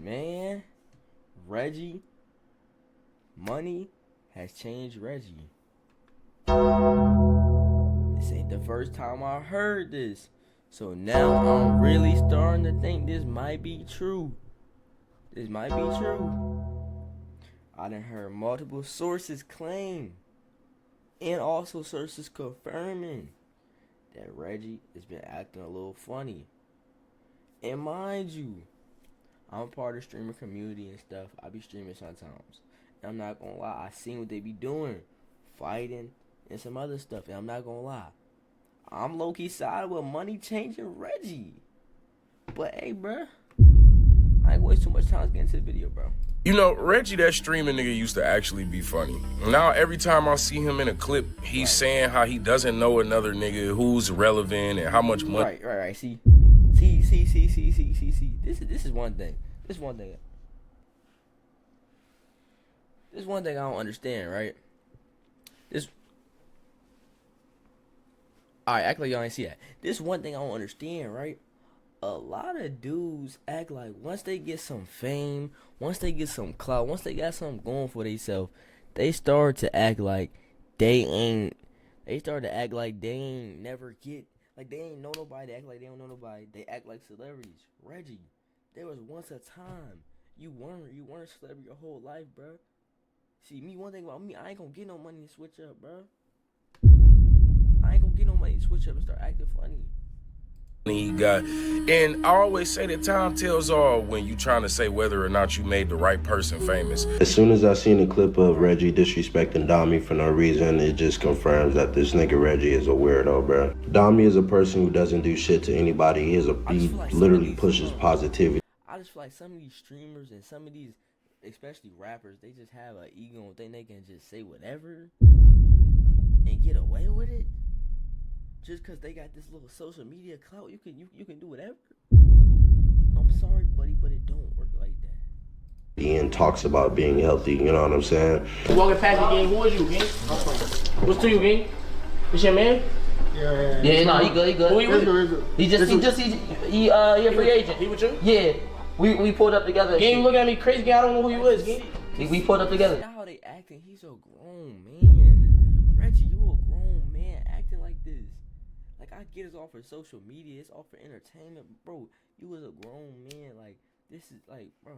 Man, Reggie, money has changed Reggie. This ain't the first time I heard this. So now I'm really starting to think this might be true. This might be true. I done heard multiple sources claim, and also sources confirming, that Reggie has been acting a little funny. And mind you, I'm part of the streamer community and stuff. I be streaming sometimes. And I'm not gonna lie, I seen what they be doing. Fighting and some other stuff. And I'm not gonna lie, I'm low-key side with money changing Reggie. But hey, bruh, I ain't waste too much time getting into the video, bro. You know, Reggie, that streaming nigga, used to actually be funny. Now, every time I see him in a clip, he's saying how he doesn't know another nigga who's relevant and how much money. Right. See. This is one thing. This one thing I don't understand, right? Alright, act like y'all ain't see that. This one thing I don't understand, right? A lot of dudes act like once they get some fame, once they get some clout, once they got something going for themselves, they start to act like they ain't never get, like they ain't know nobody. They act like they don't know nobody. They act like celebrities. Reggie, there was once a time you weren't a celebrity your whole life, bro. See, me, one thing about me, I ain't gonna get no money to switch up, bro. I ain't gonna get no money to switch up and start acting funny. He got, and I always say that time tells all when you trying to say whether or not you made the right person famous. As soon as I seen a clip of Reggie disrespecting Dami for no reason, it just confirms that this nigga Reggie is a weirdo, bro. Dami is a person who doesn't do shit to anybody. He literally pushes positivity. I just feel like some of these streamers and some of these, especially rappers, they just have an ego and think they can just say whatever and get away with it. Just because they got this little social media clout, you can do whatever. I'm sorry, buddy, but it don't work like that. Ian talks about being healthy, you know what I'm saying? Walking past the game, who is you, gang? What's to you, gang? This your man? Yeah, no, he good. Who you with? He a free agent. He with you? Yeah, we pulled up together. Gang, you looking at me crazy, gang? I don't know who you is, gang. We pulled up together. How they acting? He's a grown man. Reggie, you a grown man acting like this. Like, I get it's all for social media, it's all for entertainment, bro. You was a grown man, like, this is like, bro.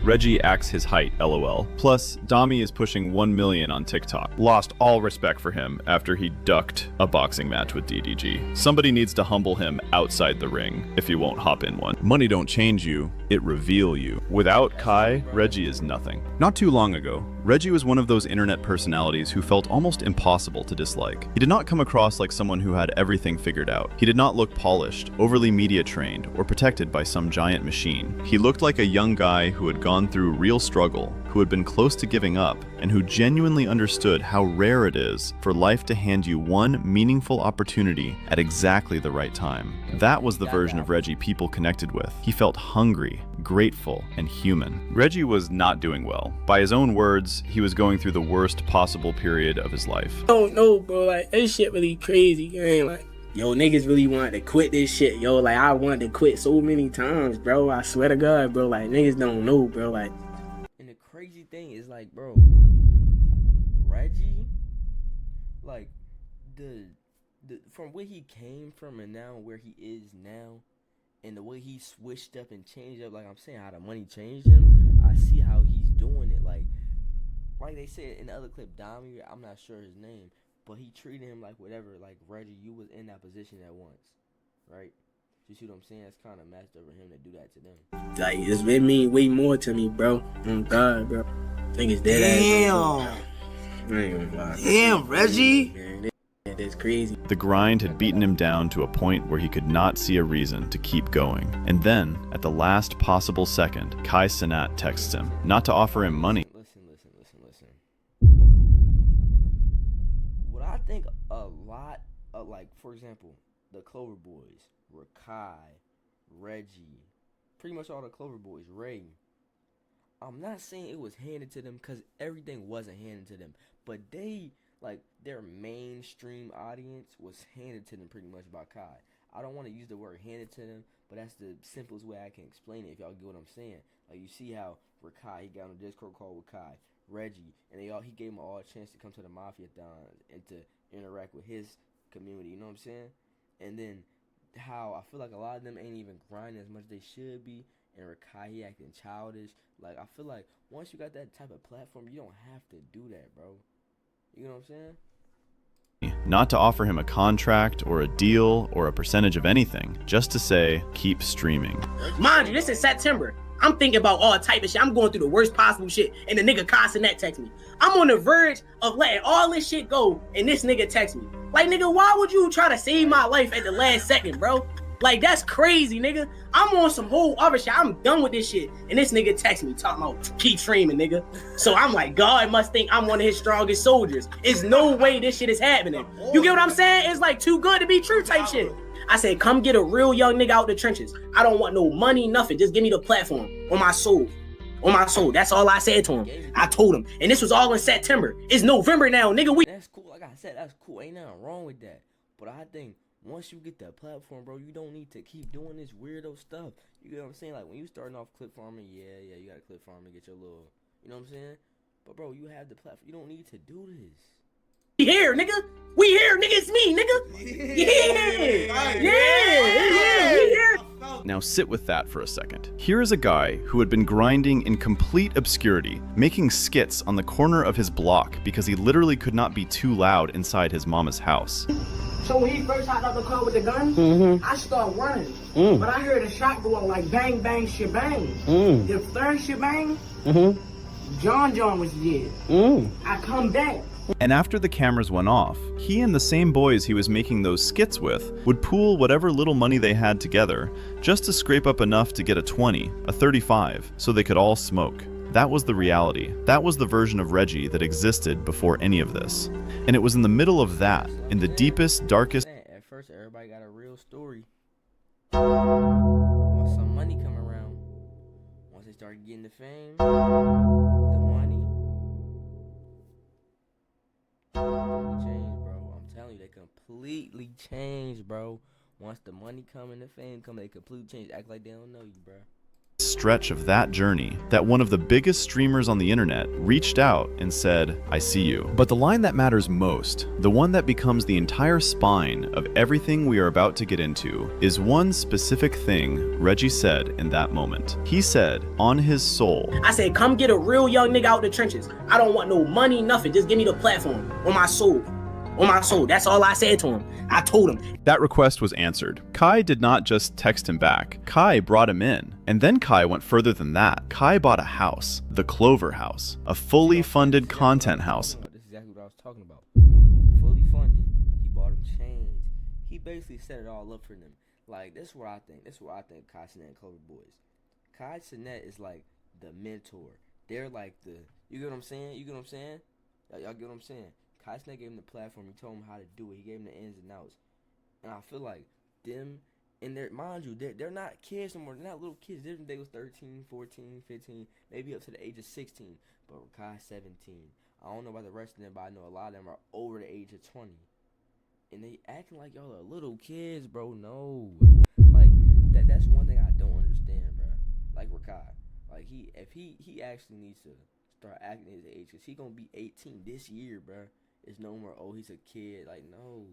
Reggie acts his height, lol. Plus, Dami is pushing 1 million on TikTok. Lost all respect for him after he ducked a boxing match with DDG. Somebody needs to humble him outside the ring if he won't hop in one. Money don't change you, it reveal you. Without Kai, Reggie is nothing. Not too long ago, Reggie was one of those internet personalities who felt almost impossible to dislike. He did not come across like someone who had everything figured out. He did not look polished, overly media trained, or protected by some giant machine. He looked like a young guy who had gone through real struggle, who had been close to giving up, and who genuinely understood how rare it is for life to hand you one meaningful opportunity at exactly the right time. That was the version of Reggie people connected with. He felt hungry, grateful, and human. Reggie was not doing well. By his own words, he was going through the worst possible period of his life. I don't know, bro. Like, this shit really crazy, gang. Like, yo, niggas really wanted to quit this shit, yo. Like, I wanted to quit so many times, bro. I swear to God, bro. Like, niggas don't know, bro. Like, and the crazy thing is, like, bro, Reggie, like, the from where he came from and now where he is now, and the way he switched up and changed up, like I'm saying, how the money changed him, I see how he's doing it. Like they said in the other clip, Dami, I'm not sure his name, but he treated him like whatever, like, Reggie, you was in that position at once, right? You see what I'm saying? It's kind of messed up for him to do that to them. like, it mean way more to me, bro. Oh, God, bro. I think it's dead ass. Damn, Reggie. Man, that's crazy. The grind had beaten him down to a point where he could not see a reason to keep going. And then, at the last possible second, Kai Cenat texts him, not to offer him money. Listen. What I think a lot of, like, for example, the Clover Boys, Kai, Reggie, pretty much all the Clover Boys, Ray. I'm not saying it was handed to them because everything wasn't handed to them, but they, like, their mainstream audience was handed to them pretty much by Kai. I don't want to use the word handed to them, but that's the simplest way I can explain it. If y'all get what I'm saying, like you see how Rakai, he got on a Discord call with Kai, Reggie, and he gave them all a chance to come to the Mafia Thon and to interact with his community. You know what I'm saying? And then how I feel like a lot of them ain't even grinding as much as they should be, and Rakai, he acting childish. Like I feel like once you got that type of platform, you don't have to do that, bro. You know what I'm saying? Not to offer him a contract or a deal or a percentage of anything, just to say, keep streaming. Mind you, this is September. I'm thinking about all type of shit. I'm going through the worst possible shit, and the nigga Castanet text me. I'm on the verge of letting all this shit go, and this nigga text me. Like, nigga, why would you try to save my life at the last second, bro? Like, that's crazy, nigga. I'm on some whole other shit. I'm done with this shit. And this nigga text me talking about keep streaming, nigga. So I'm like, God must think I'm one of his strongest soldiers. There's no way this shit is happening. You get what I'm saying? It's like too good to be true type shit. I said, come get a real young nigga out the trenches. I don't want no money, nothing. Just give me the platform on my soul. On my soul. That's all I said to him. I told him. And this was all in September. It's November now, nigga. That's cool. Like I said, that's cool. Ain't nothing wrong with that. But I think once you get that platform, bro, you don't need to keep doing this weirdo stuff. You get what I'm saying? Like, when you starting off clip farming, yeah, you got to clip farm and get your little, you know what I'm saying? But, bro, you have the platform. You don't need to do this. We here, nigga. We here, nigga. It's me, nigga. Yeah. We here. Now sit with that for a second. Here is a guy who had been grinding in complete obscurity, making skits on the corner of his block because he literally could not be too loud inside his mama's house. So when he first hopped out the car with the gun, I started running. But I heard a shot go off like bang, bang, shebang. The third shebang, John was dead. I come back. And after the cameras went off, he and the same boys he was making those skits with would pool whatever little money they had together just to scrape up enough to get a 20, a 35, so they could all smoke. That was the reality. That was the version of Reggie that existed before any of this. And it was in the middle of that, in the deepest, darkest... At first, everybody got a real story. Once some money come around, once they start getting the fame, the money, completely changed, bro. I'm telling you, they completely changed, bro. Once the money come and the fame come, they completely change. Act like they don't know you, bro. Stretch of that journey that one of the biggest streamers on the internet reached out and said, I see you. But the line that matters most, the one that becomes the entire spine of everything we are about to get into, is one specific thing Reggie said in that moment. He said, on his soul, I said, come get a real young nigga out the trenches. I don't want no money, nothing. Just give me the platform on my soul. On my soul. That's all I said to him. I told him. That request was answered. Kai did not just text him back. Kai brought him in. And then Kai went further than that. Kai bought a house, the Clover House, a fully funded content house. This is exactly what I was talking about. Fully funded. He bought him chains. He basically set it all up for them. Like, this is what I think. This is what I think Kai Cenat and Clover Boys. Kai Cenat is like the mentor. They're like the, you get what I'm saying? You get what I'm saying? Y'all get what I'm saying? Kai Cenat gave him the platform. He told him how to do it. He gave him the ins and outs. And I feel like them, and they're, mind you, they're not kids no more. They're not little kids. They was 13, 14, 15, maybe up to the age of 16. But Kai's 17. I don't know about the rest of them, but I know a lot of them are over the age of 20. And they acting like y'all are little kids, bro. No. Like, that's one thing I don't understand, bro. Like Rakai. Like, he actually needs to start acting his age, because he going to be 18 this year, bro. It's no more, oh, he's a kid. Like, no.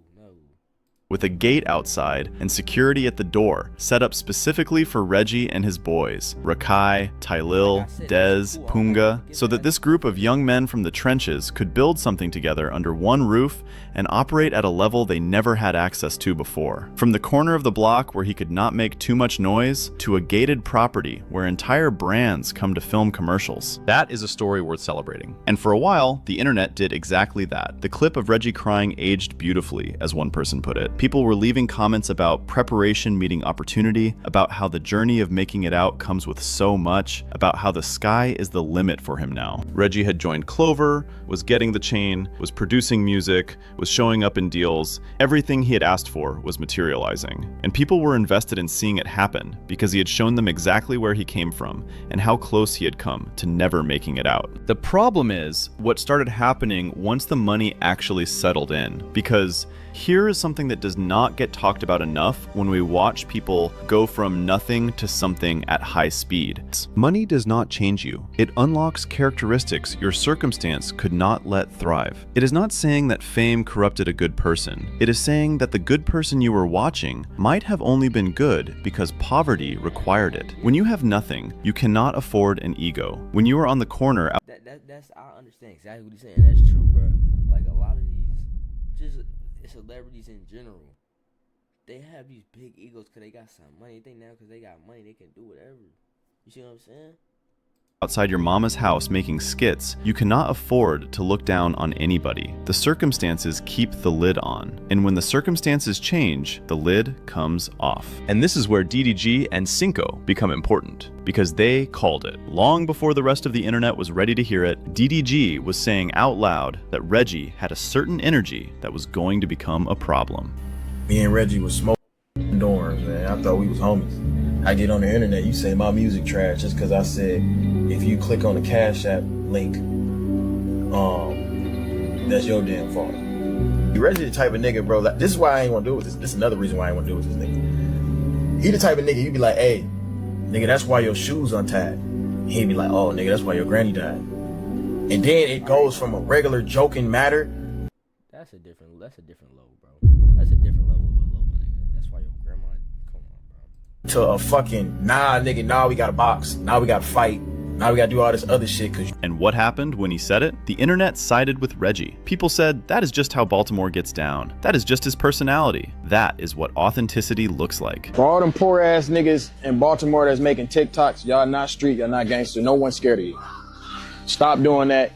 With a gate outside and security at the door, set up specifically for Reggie and his boys, Rakai, Tylil, Dez, Punga, so that this group of young men from the trenches could build something together under one roof and operate at a level they never had access to before. From the corner of the block where he could not make too much noise, to a gated property where entire brands come to film commercials. That is a story worth celebrating. And for a while, the internet did exactly that. The clip of Reggie crying aged beautifully, as one person put it. People were leaving comments about preparation meeting opportunity, about how the journey of making it out comes with so much, about how the sky is the limit for him now. Reggie had joined Clover, was getting the chain, was producing music, was showing up in deals. Everything he had asked for was materializing. And people were invested in seeing it happen because he had shown them exactly where he came from and how close he had come to never making it out. The problem is what started happening once the money actually settled in, because Here is something that does not get talked about enough when we watch people go from nothing to something at high speed. Money does not change you. It unlocks characteristics your circumstance could not let thrive. It is not saying that fame corrupted a good person. It is saying that the good person you were watching might have only been good because poverty required it. When you have nothing, you cannot afford an ego. When you are on the corner... That's I understand exactly what he's saying. That's true, bro. Like a lot of these, just celebrities in general, they have these big egos because they got some money. They think now because they got money, they can do whatever. You see what I'm saying? Outside your mama's house making skits, you cannot afford to look down on anybody. The circumstances keep the lid on, and when the circumstances change, the lid comes off. And this is where DDG and Cinco become important, because they called it. Long before the rest of the internet was ready to hear it, DDG was saying out loud that Reggie had a certain energy that was going to become a problem. Me and Reggie was smoking dorms, man. I thought we was homies. I get on the internet, you say my music trash just because I said if you click on the Cash App link, that's your damn fault. Reggie the type of nigga, bro. Like, this is why I ain't want to do with this. This is another reason why I ain't want to do with this nigga. He the type of nigga you be like, hey, nigga, that's why your shoes untied. He'd be like, oh, nigga, that's why your granny died. And then it goes from a regular joking matter. That's a different level, bro. That's a different level of a low, my nigga. That's why your grandma. Come on, bro. To a fucking nah, nigga. Now we gotta box. Now we gotta fight. Now we gotta do all this other shit. And what happened when he said it? The internet sided with Reggie. People said, that is just how Baltimore gets down. That is just his personality. That is what authenticity looks like. For all them poor ass niggas in Baltimore that's making TikToks, y'all not street, y'all not gangster. No one's scared of you. Stop doing that.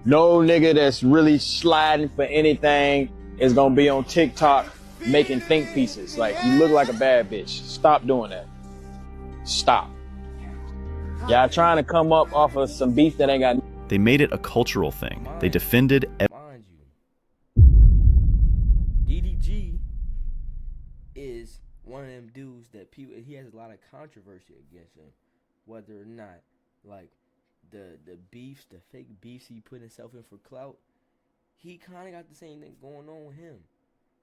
No nigga that's really sliding for anything is gonna be on TikTok making think pieces. Like, you look like a bad bitch. Stop doing that. Stop. Y'all trying to come up off of some beef that ain't got... They made it a cultural thing. They defended... Mind you, DDG is one of them dudes that people... He has a lot of controversy against him. Whether or not, like, the beefs, the fake beefs he put himself in for clout, he kind of got the same thing going on with him.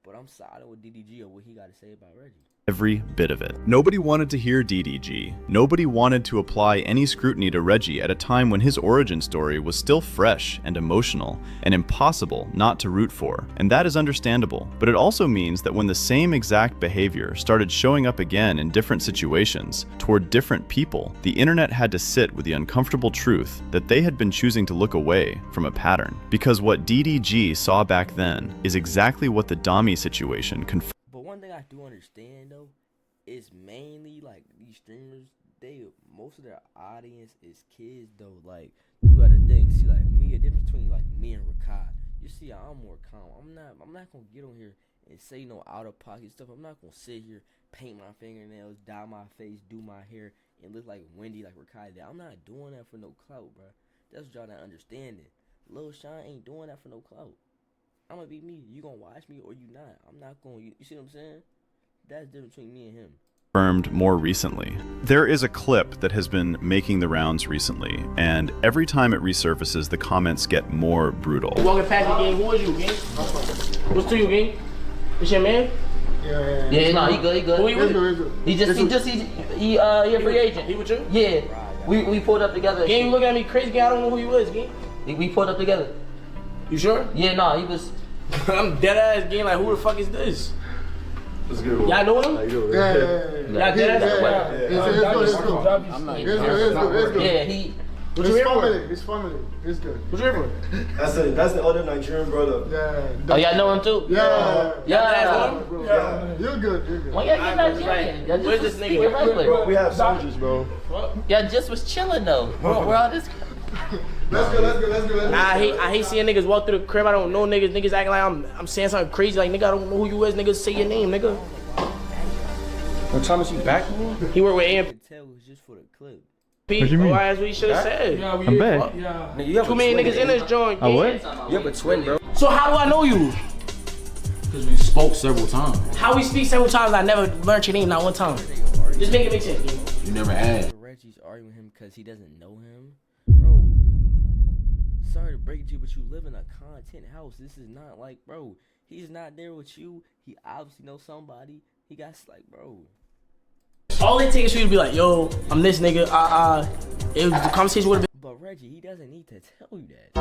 But I'm siding with DDG on what he got to say about Reggie. Every bit of it. Nobody wanted to hear DDG. Nobody wanted to apply any scrutiny to Reggie at a time when his origin story was still fresh and emotional and impossible not to root for. And that is understandable. But it also means that when the same exact behavior started showing up again in different situations toward different people, the internet had to sit with the uncomfortable truth that they had been choosing to look away from a pattern. Because what DDG saw back then is exactly what the Dami situation confirmed. But one thing I do understand though is mainly like these streamers, most of their audience is kids though. Like you gotta think, see like me, a difference between like me and Rakai. You see, I'm more calm. I'm not gonna get on here and say no out of pocket stuff. I'm not gonna sit here, paint my fingernails, dye my face, do my hair, and look like Wendy, like Rakai did. I'm not doing that for no clout, bro. That's what y'all not understanding. LilShawn ain't doing that for no clout. I'm gonna be me. You gonna watch me or you not. I'm not gonna. You see what I'm saying? That's the difference between me and him. Confirmed more recently. There is a clip that has been making the rounds recently, and every time it resurfaces, the comments get more brutal. Walking past the game, who is you, gang? What's to you, gang? This your man? Yeah, no, he good, he good. Who he with? He a free agent. He with you? Yeah. We pulled up together. Gang, you looking at me crazy, gang? I don't know who you is, gang. We pulled up together. You sure? Yeah, no, he was... I'm dead ass, gang, like who the fuck is this? That's good. Y'all know him? Yeah. Y'all dead ass? It's good. Yeah, he... What you here for? It's family. It's good. What you here for? That's the other Nigerian brother. Oh, y'all know him too? Yeah. Yeah. You're good. Why y'all get Nigerian? Y'all just Where's was this nigga? regular. Bro, we have soldiers, bro. Y'all just was chilling though. Where all this... Let's go. I hate seeing niggas walk through the crib. I don't know niggas. Niggas acting like I'm saying something crazy. Like, nigga, I don't know who you is. Niggas say your name, nigga. What time is he back? He work with AMP. I can tell it's just for the clip. What you mean? That's what he should have said. I'm back. Too many niggas in this joint. Oh, what? You have a twin, bro. So how do I know you? Because we spoke several times. How we speak several times, I never learned your name, not one time. Just make it make sense, gang. You never asked. Reggie's arguing with him because he doesn't know him. Bro, sorry to break it to you, but you live in a content house. This is not like, bro, He's not there with you. He obviously knows somebody. He got like, bro. All it takes for you to be like, yo, I'm this nigga. The conversation would have been. But Reggie, he doesn't need to tell you that.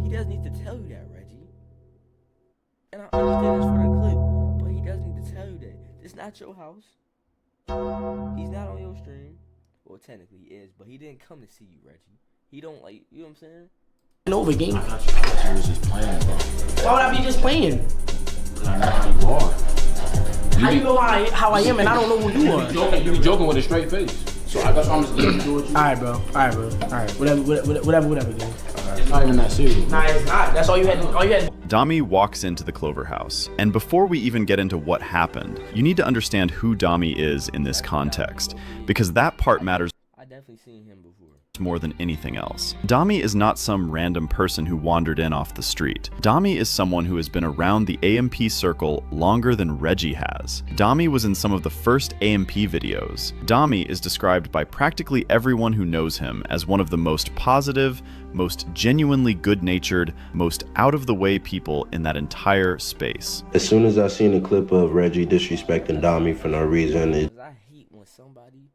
He doesn't need to tell you that, Reggie. And I understand this for the clip, but he doesn't need to tell you that. It's not your house. He's not on your stream. Well, technically he is, but he didn't come to see you, Reggie. He don't like, you know what I'm saying? Over game. I thought you was just playing, bro. Why would I be just playing? I know how you are. How you know how I am and I don't know who you are? You be joking with a straight face. So I guess I'm just letting you do what you do. Alright, bro. Alright. Whatever, dude. It's not even that serious. Nah, it's not. That's all you had. Dami walks into the Clover house, and before we even get into what happened, you need to understand who Dami is in this context, because that part matters I definitely seen him before. more than anything else. Dami is not some random person who wandered in off the street. Dami is someone who has been around the AMP circle longer than Reggie has. Dami was in some of the first AMP videos. Dami is described by practically everyone who knows him as one of the most positive, most genuinely good-natured, most out-of-the-way people in that entire space. As soon as I seen a clip of Reggie disrespecting Dami for no reason, I hate when somebody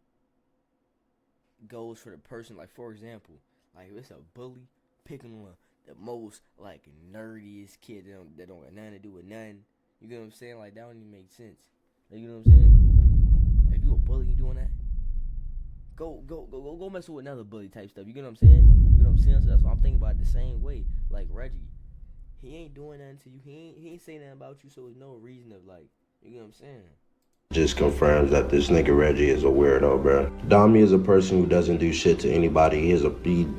goes for the person, like, for example, like, if it's a bully picking on the most, like, nerdiest kid that don't got nothing to do with nothing. You get what I'm saying? Like, that don't even make sense. Like, you know what I'm saying? If you a bully, you doing that? Go mess with another bully type stuff. You get what I'm saying? You know what I'm saying? So that's why I'm thinking about it the same way. Like, Reggie, he ain't doing nothing to you. He ain't saying nothing about you, so there's no reason of, like, you get what I'm saying? just confirms that this nigga Reggie is a weirdo, bro. Dami is a person who doesn't do shit to anybody. He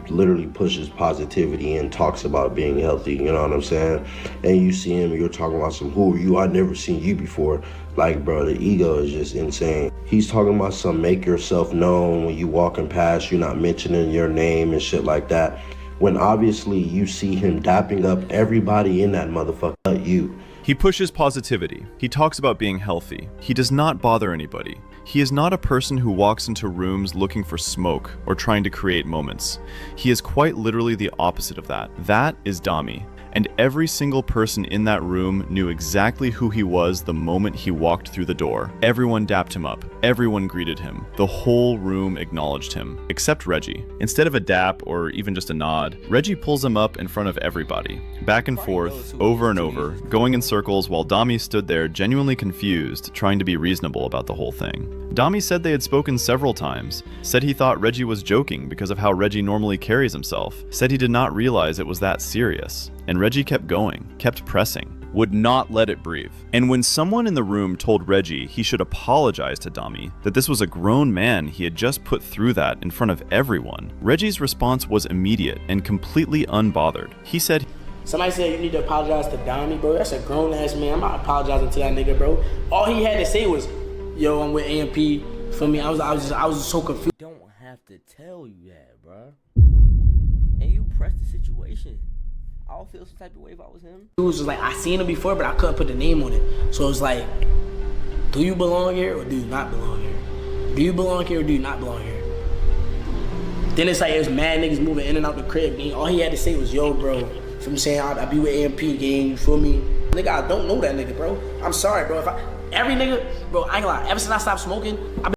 literally pushes positivity and talks about being healthy, you know what I'm saying? And you see him, you're talking about some, who are you? I've never seen you before. Like, bro, the ego is just insane. He's talking about some make yourself known when you walking past, you're not mentioning your name and shit like that. When obviously you see him dapping up everybody in that motherfucker, you. He pushes positivity. He talks about being healthy. He does not bother anybody. He is not a person who walks into rooms looking for smoke or trying to create moments. He is quite literally the opposite of that. That is Dami. And every single person in that room knew exactly who he was the moment he walked through the door. Everyone dapped him up. Everyone greeted him. The whole room acknowledged him, except Reggie. Instead of a dap or even just a nod, Reggie pulls him up in front of everybody, back and forth, over and over, going in circles while Dami stood there genuinely confused, trying to be reasonable about the whole thing. Dami said they had spoken several times, said he thought Reggie was joking because of how Reggie normally carries himself, said he did not realize it was that serious. And Reggie kept going, kept pressing, would not let it breathe. And when someone in the room told Reggie he should apologize to Dami, that this was a grown man he had just put through that in front of everyone, Reggie's response was immediate and completely unbothered. He said, somebody said you need to apologize to Dami, bro. That's a grown ass man. I'm not apologizing to that nigga, bro. All he had to say was, yo, I'm with AMP. For me, I was just so confused. You don't have to tell you that, bro. And you press the situation. I would feel some type of way if I was him. It was just like, I seen him before, but I couldn't put the name on it. So it was like, do you belong here or do you not belong here? Do you belong here or do you not belong here? Then it's like, there's mad niggas moving in and out the crib, gang. All he had to say was, yo, bro. From saying I be with AMP, gang, you feel me? Nigga, I don't know that nigga, bro. I'm sorry, bro. Every nigga, bro, I ain't gonna lie. Ever since I stopped smoking, I've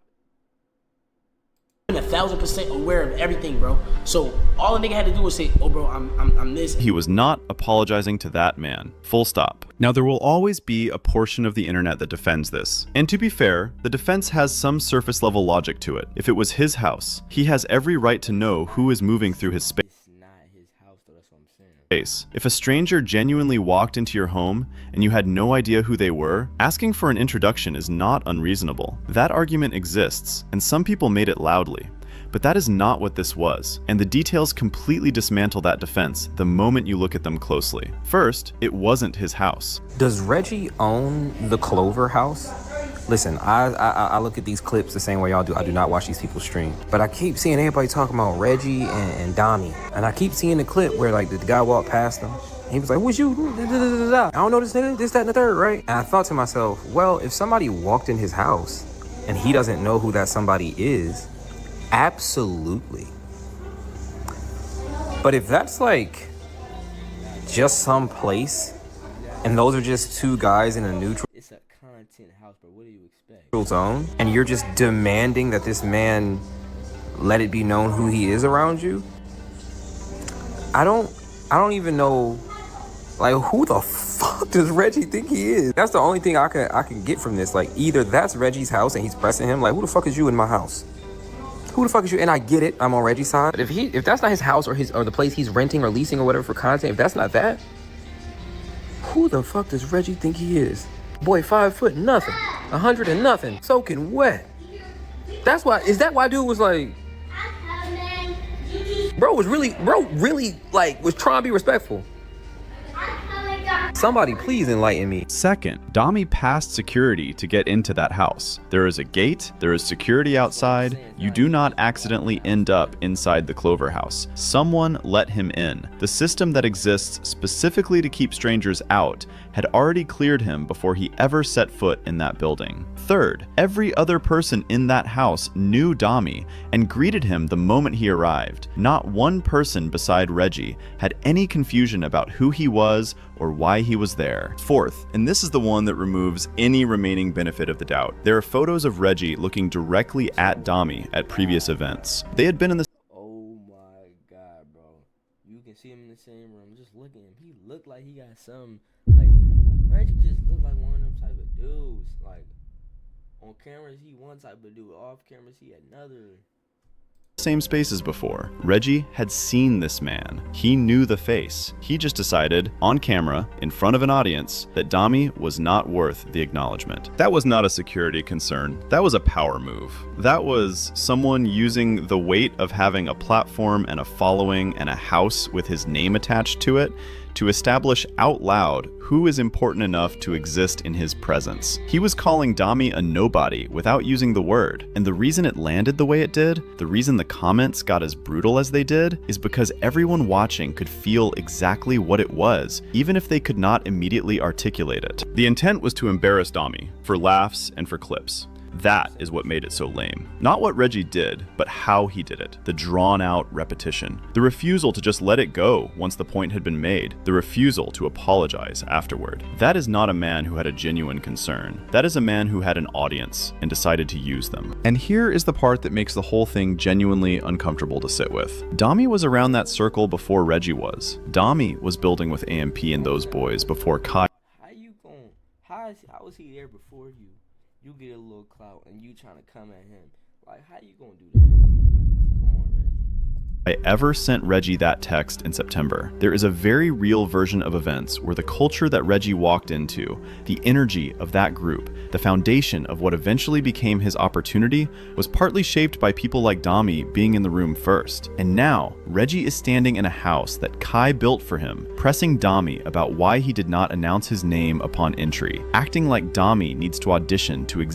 been 1,000% aware of everything, bro. So all a nigga had to do was say, oh, bro, I'm this. he was not apologizing to that man. Full stop. Now, there will always be a portion of the internet that defends this. And to be fair, the defense has some surface level logic to it. If it was his house, he has every right to know who is moving through his space. If a stranger genuinely walked into your home and you had no idea who they were, asking for an introduction is not unreasonable. That argument exists, and some people made it loudly. But that is not what this was, and the details completely dismantle that defense the moment you look at them closely. First, it wasn't his house. Does Reggie own the Clover house? Listen, I look at these clips the same way y'all do. I do not watch these people stream. But I keep seeing everybody talking about Reggie and Dami. And I keep seeing the clip where like the guy walked past them. He was like, what's you? I don't know this nigga, this, that, and the third, right? And I thought to myself, well, if somebody walked in his house and he doesn't know who that somebody is, absolutely. But if that's like just some place And those are just two guys in a neutral It's a content house, bro. What do you expect? zone. And you're just demanding that this man let it be known who he is around you. I don't even know, like, who the fuck does Reggie think he is? That's the only thing I can get from this. Like, either that's Reggie's house and he's pressing him, like, who the fuck is you in my house? Who the fuck is you? And I get it, I'm on Reggie's side. But if that's not his house or the place he's renting or leasing or whatever for content, if that's not that, who the fuck does Reggie think he is? Boy, 5 foot nothing, 100 and nothing, soaking wet. Is that why dude was like, bro really like was trying to be respectful? Somebody please enlighten me. Second, Dami passed security to get into that house. There is a gate, there is security outside. You do not accidentally end up inside the Clover house. Someone let him in. The system that exists specifically to keep strangers out had already cleared him before he ever set foot in that building. Third, every other person in that house knew Dami and greeted him the moment he arrived. Not one person beside Reggie had any confusion about who he was or why he was there. Fourth, and this is the one that removes any remaining benefit of the doubt, there are photos of Reggie looking directly at Dami at previous events. They had been in the Oh my god, bro. You can see him in the same room. Just look at him. He looked like he got some, like, Reggie just looked like one of them type of dudes. Like, on cameras, he one type of dude. Off cameras, he another. same space as before. Reggie had seen this man. He knew the face. He just decided, on camera, in front of an audience, that Dami was not worth the acknowledgement. That was not a security concern. That was a power move. That was someone using the weight of having a platform and a following and a house with his name attached to it to establish out loud who is important enough to exist in his presence. He was calling Dami a nobody without using the word, and the reason it landed the way it did, the reason the comments got as brutal as they did, is because everyone watching could feel exactly what it was, even if they could not immediately articulate it. The intent was to embarrass Dami, for laughs and for clips. That is what made it so lame. Not what Reggie did, but how he did it. The drawn-out repetition. The refusal to just let it go once the point had been made. The refusal to apologize afterward. That is not a man who had a genuine concern. That is a man who had an audience and decided to use them. And here is the part that makes the whole thing genuinely uncomfortable to sit with. Dami was around that circle before Reggie was. Dami was building with AMP and those boys before Kai. How was he there before you? You get a little clout and you trying to come at him. Like, how you gonna do that? Come on, Reggie. I ever sent Reggie that text in September. There is a very real version of events where the culture that Reggie walked into, the energy of that group, the foundation of what eventually became his opportunity, was partly shaped by people like Dami being in the room first. And now, Reggie is standing in a house that Kai built for him, pressing Dami about why he did not announce his name upon entry, acting like Dami needs to audition to exist